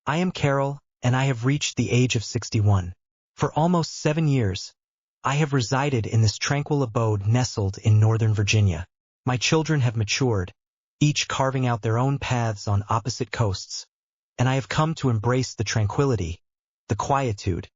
I am Carol, and I have reached the age of 61. For almost 7 years, I have resided in this tranquil abode nestled in Northern Virginia. My children have matured, each carving out their own paths on opposite coasts, and I have come to embrace the tranquility, the quietude,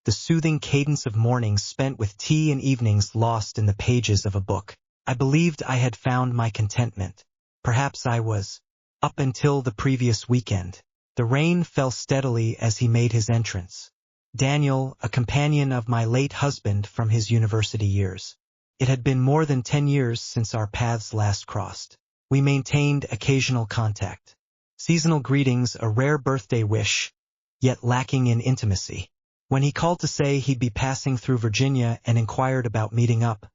the soothing cadence of mornings spent with tea and evenings lost in the pages of a book. I believed I had found my contentment. Perhaps I was. Up until the previous weekend. The rain fell steadily as he made his entrance. Daniel, a companion of my late husband from his university years. It had been more than 10 years since our paths last crossed. We maintained occasional contact. Seasonal greetings, a rare birthday wish, yet lacking in intimacy. When he called to say he'd be passing through Virginia and inquired about meeting up,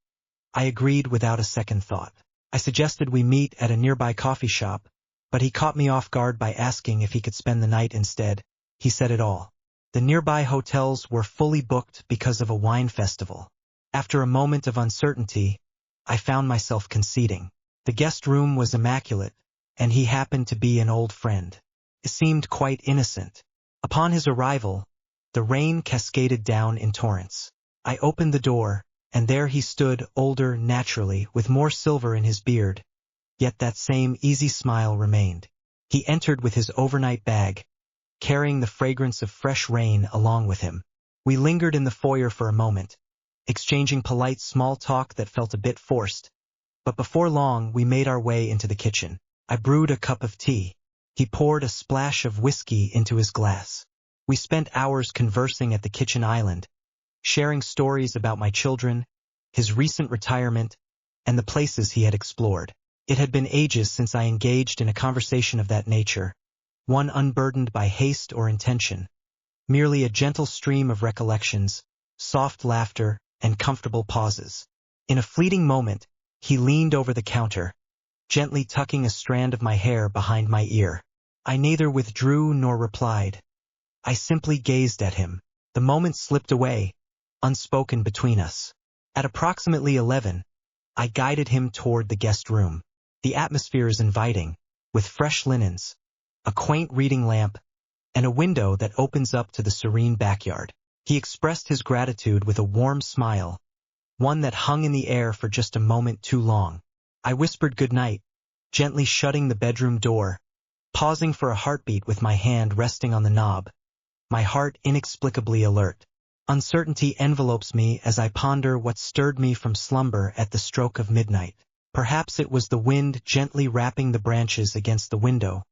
I agreed without a second thought. I suggested we meet at a nearby coffee shop, but he caught me off guard by asking if he could spend the night instead. He said it all. The nearby hotels were fully booked because of a wine festival. After a moment of uncertainty, I found myself conceding. The guest room was immaculate, and he happened to be an old friend. It seemed quite innocent. Upon his arrival, the rain cascaded down in torrents. I opened the door, and there he stood, older naturally, with more silver in his beard. Yet that same easy smile remained. He entered with his overnight bag, carrying the fragrance of fresh rain along with him. We lingered in the foyer for a moment, exchanging polite small talk that felt a bit forced. But before long, we made our way into the kitchen. I brewed a cup of tea. He poured a splash of whiskey into his glass. We spent hours conversing at the kitchen island, sharing stories about my children, his recent retirement, and the places he had explored. It had been ages since I engaged in a conversation of that nature, one unburdened by haste or intention, merely a gentle stream of recollections, soft laughter, and comfortable pauses. In a fleeting moment, he leaned over the counter, gently tucking a strand of my hair behind my ear. I neither withdrew nor replied. I simply gazed at him. The moment slipped away, unspoken between us. At approximately 11, I guided him toward the guest room. The atmosphere is inviting, with fresh linens, a quaint reading lamp, and a window that opens up to the serene backyard. He expressed his gratitude with a warm smile, one that hung in the air for just a moment too long. I whispered goodnight, gently shutting the bedroom door, pausing for a heartbeat with my hand resting on the knob, my heart inexplicably alert. Uncertainty envelopes me as I ponder what stirred me from slumber at the stroke of midnight. Perhaps it was the wind gently rapping the branches against the window,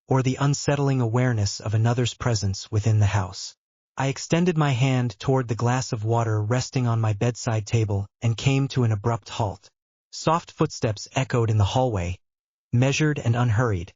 or the unsettling awareness of another's presence within the house. I extended my hand toward the glass of water resting on my bedside table and came to an abrupt halt. Soft footsteps echoed in the hallway, measured and unhurried,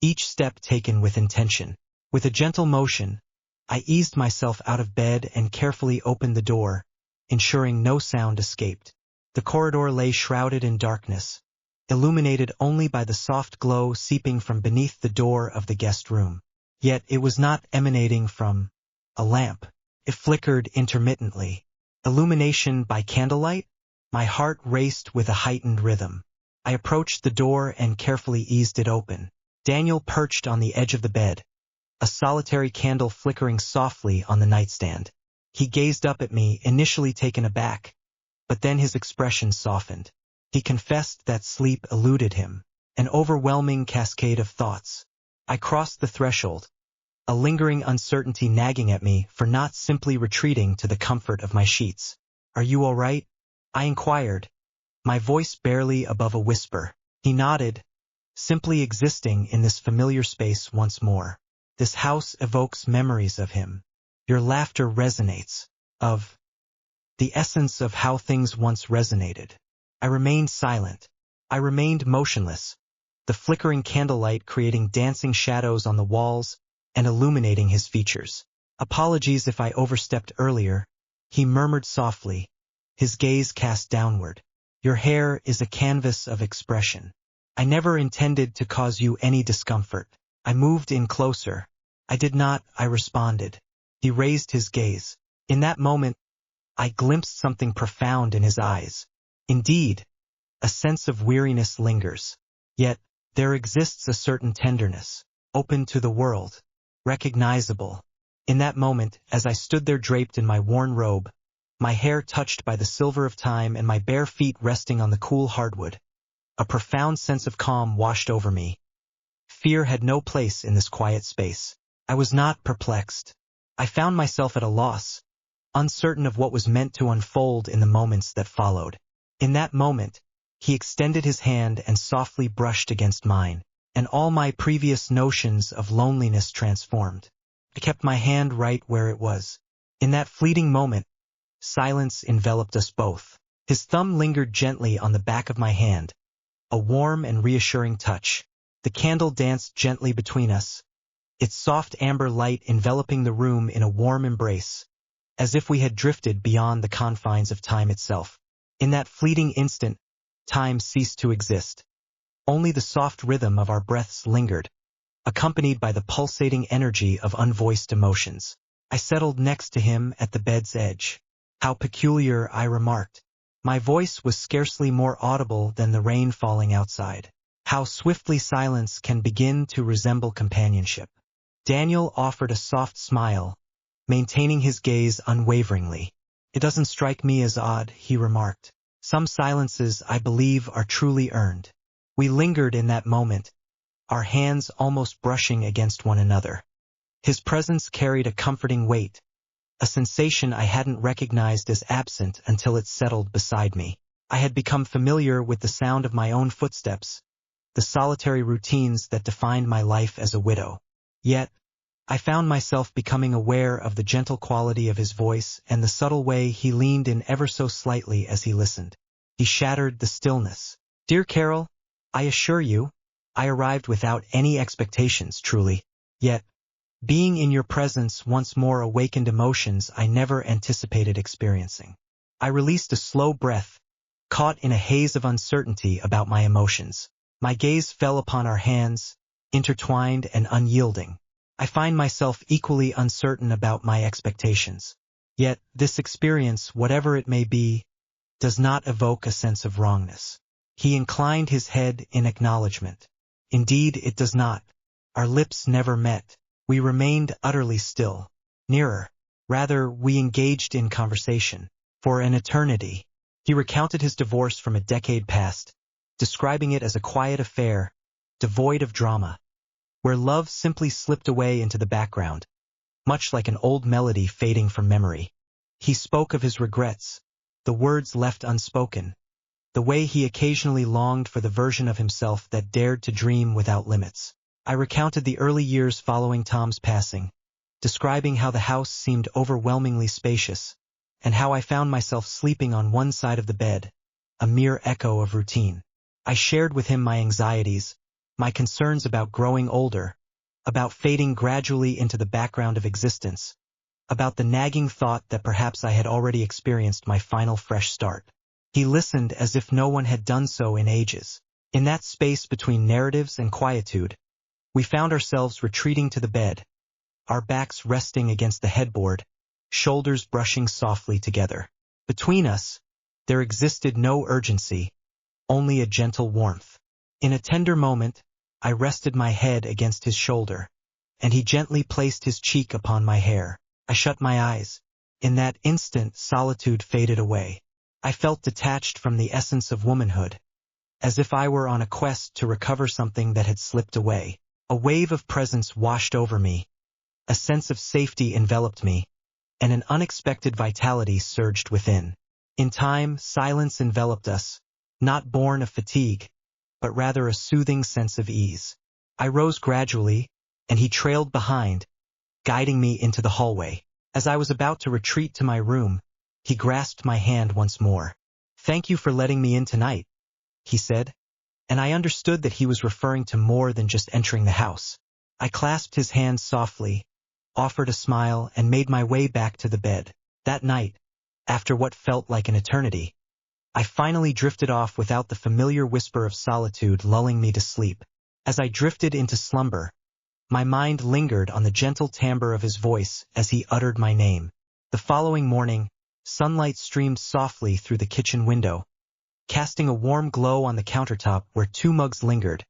each step taken with intention. With a gentle motion, I eased myself out of bed and carefully opened the door, ensuring no sound escaped. The corridor lay shrouded in darkness, illuminated only by the soft glow seeping from beneath the door of the guest room. Yet it was not emanating from a lamp. It flickered intermittently. Illumination by candlelight? My heart raced with a heightened rhythm. I approached the door and carefully eased it open. Daniel perched on the edge of the bed, a solitary candle flickering softly on the nightstand. He gazed up at me, initially taken aback, but then his expression softened. He confessed that sleep eluded him, an overwhelming cascade of thoughts. I crossed the threshold, a lingering uncertainty nagging at me for not simply retreating to the comfort of my sheets. "Are you all right?" I inquired, my voice barely above a whisper. He nodded, simply existing in this familiar space once more. "This house evokes memories of him. Your laughter resonates, of the essence of how things once resonated." I remained silent. I remained motionless, the flickering candlelight creating dancing shadows on the walls and illuminating his features. "Apologies if I overstepped earlier," he murmured softly, his gaze cast downward. "Your hair is a canvas of expression. I never intended to cause you any discomfort." I moved in closer. "I did not," I responded. He raised his gaze. In that moment, I glimpsed something profound in his eyes. Indeed, a sense of weariness lingers. Yet, there exists a certain tenderness, open to the world, recognizable. In that moment, as I stood there draped in my worn robe, my hair touched by the silver of time and my bare feet resting on the cool hardwood, a profound sense of calm washed over me. Fear had no place in this quiet space. I was not perplexed. I found myself at a loss, uncertain of what was meant to unfold in the moments that followed. In that moment, he extended his hand and softly brushed against mine, and all my previous notions of loneliness transformed. I kept my hand right where it was. In that fleeting moment, silence enveloped us both. His thumb lingered gently on the back of my hand, a warm and reassuring touch. The candle danced gently between us, its soft amber light enveloping the room in a warm embrace, as if we had drifted beyond the confines of time itself. In that fleeting instant, time ceased to exist. Only the soft rhythm of our breaths lingered, accompanied by the pulsating energy of unvoiced emotions. I settled next to him at the bed's edge. How peculiar, I remarked. My voice was scarcely more audible than the rain falling outside. How swiftly silence can begin to resemble companionship. Daniel offered a soft smile, maintaining his gaze unwaveringly. It doesn't strike me as odd, he remarked. Some silences, I believe, are truly earned. We lingered in that moment, our hands almost brushing against one another. His presence carried a comforting weight, a sensation I hadn't recognized as absent until it settled beside me. I had become familiar with the sound of my own footsteps, the solitary routines that defined my life as a widow. Yet, I found myself becoming aware of the gentle quality of his voice and the subtle way he leaned in ever so slightly as he listened. He shattered the stillness. Dear Carol, I assure you, I arrived without any expectations, truly. Yet, being in your presence once more awakened emotions I never anticipated experiencing. I released a slow breath, caught in a haze of uncertainty about my emotions. My gaze fell upon our hands, intertwined and unyielding. I find myself equally uncertain about my expectations. Yet, this experience, whatever it may be, does not evoke a sense of wrongness. He inclined his head in acknowledgement. Indeed, it does not. Our lips never met. We remained utterly still. Nearer. Rather, we engaged in conversation. For an eternity. He recounted his divorce from a decade past, describing it as a quiet affair, devoid of drama, where love simply slipped away into the background, much like an old melody fading from memory. He spoke of his regrets, the words left unspoken, the way he occasionally longed for the version of himself that dared to dream without limits. I recounted the early years following Tom's passing, describing how the house seemed overwhelmingly spacious, and how I found myself sleeping on one side of the bed, a mere echo of routine. I shared with him my anxieties, my concerns about growing older, about fading gradually into the background of existence, about the nagging thought that perhaps I had already experienced my final fresh start. He listened as if no one had done so in ages. In that space between narratives and quietude, we found ourselves retreating to the bed, our backs resting against the headboard, shoulders brushing softly together. Between us, there existed no urgency, only a gentle warmth. In a tender moment, I rested my head against his shoulder, and he gently placed his cheek upon my hair. I shut my eyes. In that instant, solitude faded away. I felt detached from the essence of womanhood, as if I were on a quest to recover something that had slipped away. A wave of presence washed over me, a sense of safety enveloped me, and an unexpected vitality surged within. In time, silence enveloped us, not born of fatigue, but rather a soothing sense of ease. I rose gradually, and he trailed behind, guiding me into the hallway. As I was about to retreat to my room, he grasped my hand once more. "Thank you for letting me in tonight," he said, and I understood that he was referring to more than just entering the house. I clasped his hand softly, offered a smile, and made my way back to the bed. That night, after what felt like an eternity, I finally drifted off without the familiar whisper of solitude lulling me to sleep. As I drifted into slumber, my mind lingered on the gentle timbre of his voice as he uttered my name. The following morning, sunlight streamed softly through the kitchen window, casting a warm glow on the countertop where 2 mugs lingered,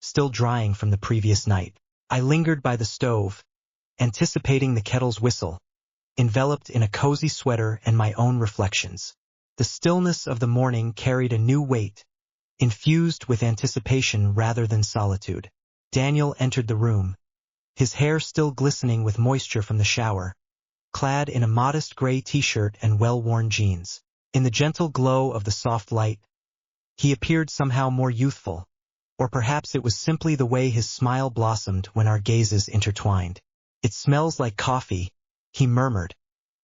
still drying from the previous night. I lingered by the stove, anticipating the kettle's whistle, enveloped in a cozy sweater and my own reflections. The stillness of the morning carried a new weight, infused with anticipation rather than solitude. Daniel entered the room, his hair still glistening with moisture from the shower, clad in a modest gray t-shirt and well-worn jeans. In the gentle glow of the soft light, he appeared somehow more youthful, or perhaps it was simply the way his smile blossomed when our gazes intertwined. "It smells like coffee," he murmured,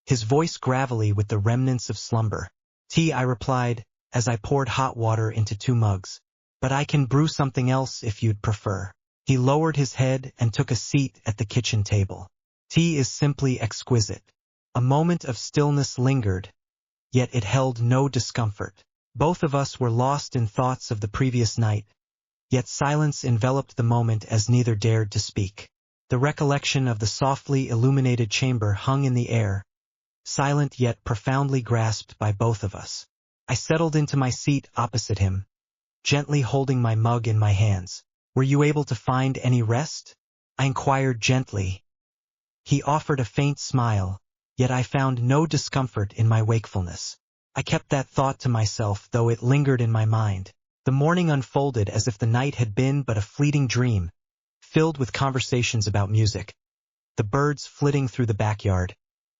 his voice gravelly with the remnants of slumber. "Tea," I replied, as I poured hot water into 2 mugs. "But I can brew something else if you'd prefer." He lowered his head and took a seat at the kitchen table. "Tea is simply exquisite." A moment of stillness lingered, yet it held no discomfort. Both of us were lost in thoughts of the previous night, yet silence enveloped the moment as neither dared to speak. The recollection of the softly illuminated chamber hung in the air, silent yet profoundly grasped by both of us. I settled into my seat opposite him, gently holding my mug in my hands. "Were you able to find any rest?" I inquired gently. He offered a faint smile, yet I found no discomfort in my wakefulness. I kept that thought to myself, though it lingered in my mind. The morning unfolded as if the night had been but a fleeting dream, filled with conversations about music, the birds flitting through the backyard,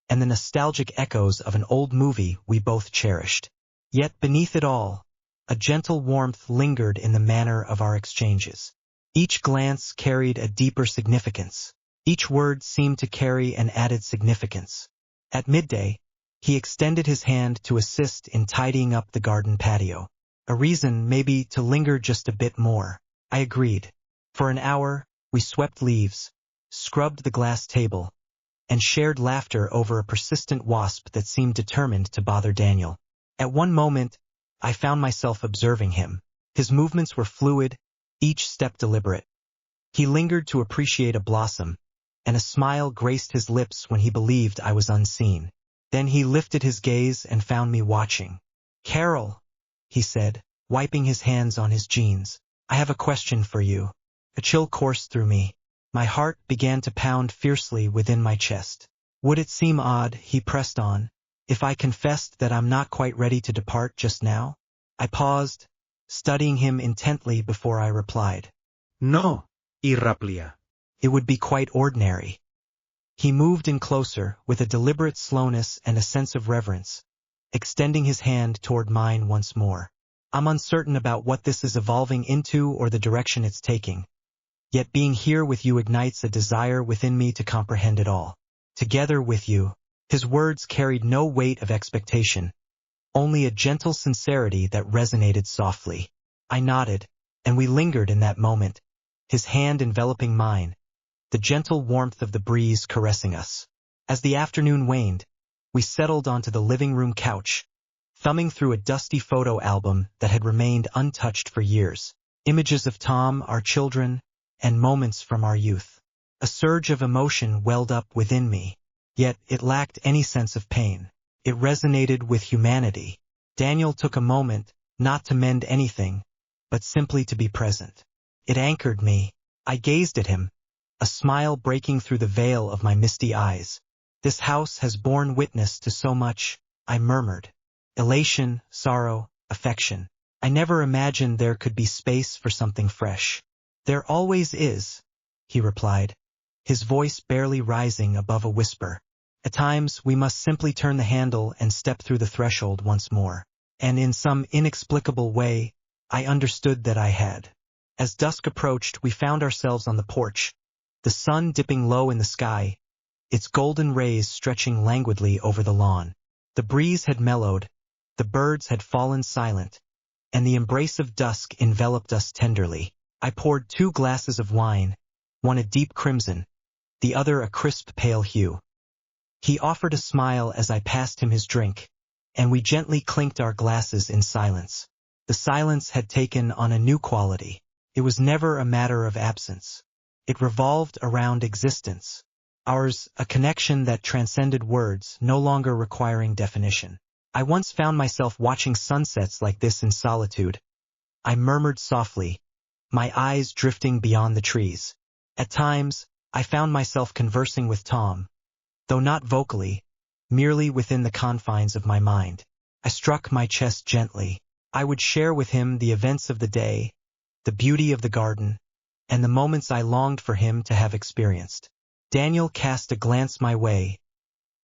and the nostalgic echoes of an old movie we both cherished. Yet beneath it all, a gentle warmth lingered in the manner of our exchanges. Each glance carried a deeper significance. Each word seemed to carry an added significance. At midday, he extended his hand to assist in tidying up the garden patio. A reason, maybe, to linger just a bit more. I agreed. For an hour, we swept leaves, scrubbed the glass table, and shared laughter over a persistent wasp that seemed determined to bother Daniel. At one moment, I found myself observing him. His movements were fluid, each step deliberate. He lingered to appreciate a blossom, and a smile graced his lips when he believed I was unseen. Then he lifted his gaze and found me watching. "Carol," he said, wiping his hands on his jeans, "I have a question for you." A chill coursed through me. My heart began to pound fiercely within my chest. "Would it seem odd," he pressed on, "if I confessed that I'm not quite ready to depart just now?" I paused, studying him intently before I replied. "No, Irraplia." "It would be quite ordinary." He moved in closer, with a deliberate slowness and a sense of reverence, extending his hand toward mine once more. "I'm uncertain about what this is evolving into or the direction it's taking. Yet being here with you ignites a desire within me to comprehend it all. Together with you." His words carried no weight of expectation, only a gentle sincerity that resonated softly. I nodded, and we lingered in that moment, his hand enveloping mine, the gentle warmth of the breeze caressing us. As the afternoon waned, we settled onto the living room couch, thumbing through a dusty photo album that had remained untouched for years. Images of Tom, our children, and moments from our youth. A surge of emotion welled up within me, yet it lacked any sense of pain. It resonated with humanity. Daniel took a moment, not to mend anything, but simply to be present. It anchored me. I gazed at him, a smile breaking through the veil of my misty eyes. "This house has borne witness to so much," I murmured. "Elation, sorrow, affection. I never imagined there could be space for something fresh." "There always is," he replied, his voice barely rising above a whisper. "At times we must simply turn the handle and step through the threshold once more." And in some inexplicable way, I understood that I had. As dusk approached, we found ourselves on the porch, the sun dipping low in the sky, its golden rays stretching languidly over the lawn. The breeze had mellowed, the birds had fallen silent, and the embrace of dusk enveloped us tenderly. I poured 2 glasses of wine, one a deep crimson, the other a crisp pale hue. He offered a smile as I passed him his drink, and we gently clinked our glasses in silence. The silence had taken on a new quality. It was never a matter of absence. It revolved around existence. Ours, a connection that transcended words, no longer requiring definition. I once found myself watching sunsets like this in solitude. I murmured softly, my eyes drifting beyond the trees. At times, I found myself conversing with Tom, though not vocally, merely within the confines of my mind. I struck my chest gently. I would share with him the events of the day, the beauty of the garden, and the moments I longed for him to have experienced. Daniel cast a glance my way,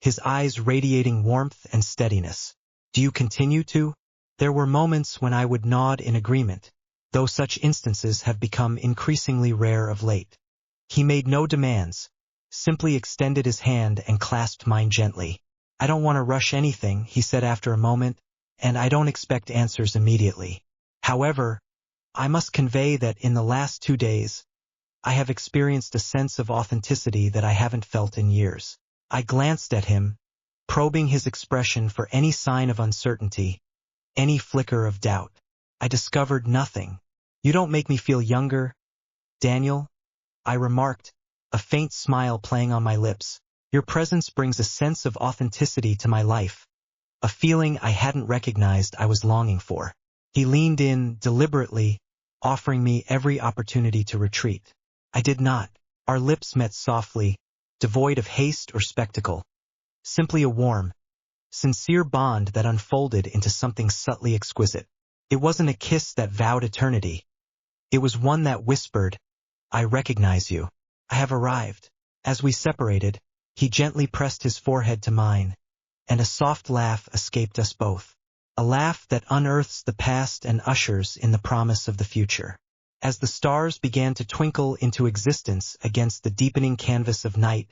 his eyes radiating warmth and steadiness. Do you continue to? There were moments when I would nod in agreement, though such instances have become increasingly rare of late. He made no demands, simply extended his hand and clasped mine gently. I don't want to rush anything, he said after a moment, and I don't expect answers immediately. However, I must convey that in the last 2 days, I have experienced a sense of authenticity that I haven't felt in years. I glanced at him, probing his expression for any sign of uncertainty, any flicker of doubt. I discovered nothing. You don't make me feel younger, Daniel, I remarked, a faint smile playing on my lips. Your presence brings a sense of authenticity to my life, a feeling I hadn't recognized I was longing for. He leaned in deliberately, offering me every opportunity to retreat. I did not. Our lips met softly, devoid of haste or spectacle. Simply a warm, sincere bond that unfolded into something subtly exquisite. It wasn't a kiss that vowed eternity. It was one that whispered, I recognize you. I have arrived. As we separated, he gently pressed his forehead to mine, and a soft laugh escaped us both. A laugh that unearths the past and ushers in the promise of the future. As the stars began to twinkle into existence against the deepening canvas of night,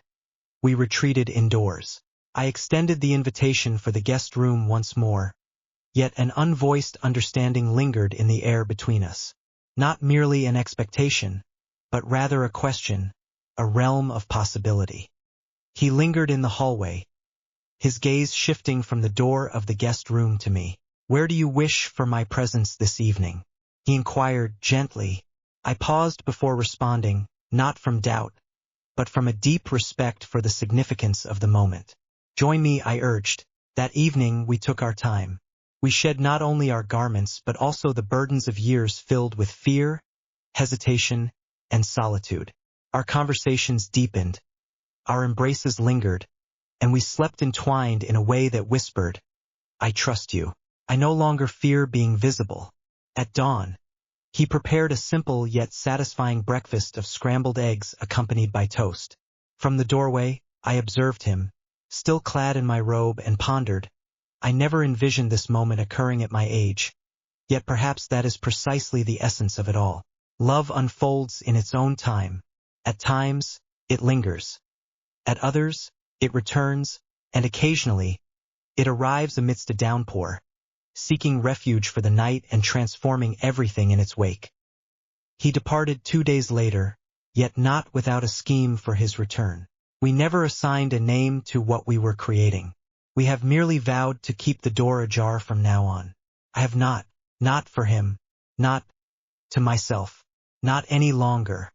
we retreated indoors. I extended the invitation for the guest room once more, yet an unvoiced understanding lingered in the air between us. Not merely an expectation, but rather a question, a realm of possibility. He lingered in the hallway, his gaze shifting from the door of the guest room to me. Where do you wish for my presence this evening? He inquired gently. I paused before responding, not from doubt, but from a deep respect for the significance of the moment. Join me, I urged. That evening we took our time. We shed not only our garments but also the burdens of years filled with fear, hesitation, and solitude. Our conversations deepened, our embraces lingered, and we slept entwined in a way that whispered, I trust you. I no longer fear being visible. At dawn, he prepared a simple yet satisfying breakfast of scrambled eggs accompanied by toast. From the doorway, I observed him, still clad in my robe, and pondered, I never envisioned this moment occurring at my age. Yet perhaps that is precisely the essence of it all. Love unfolds in its own time. At times, it lingers. At others, it returns, and occasionally, it arrives amidst a downpour, seeking refuge for the night and transforming everything in its wake. He departed 2 days later, yet not without a scheme for his return. We never assigned a name to what we were creating. We have merely vowed to keep the door ajar from now on. I have not for him, not to myself, not any longer.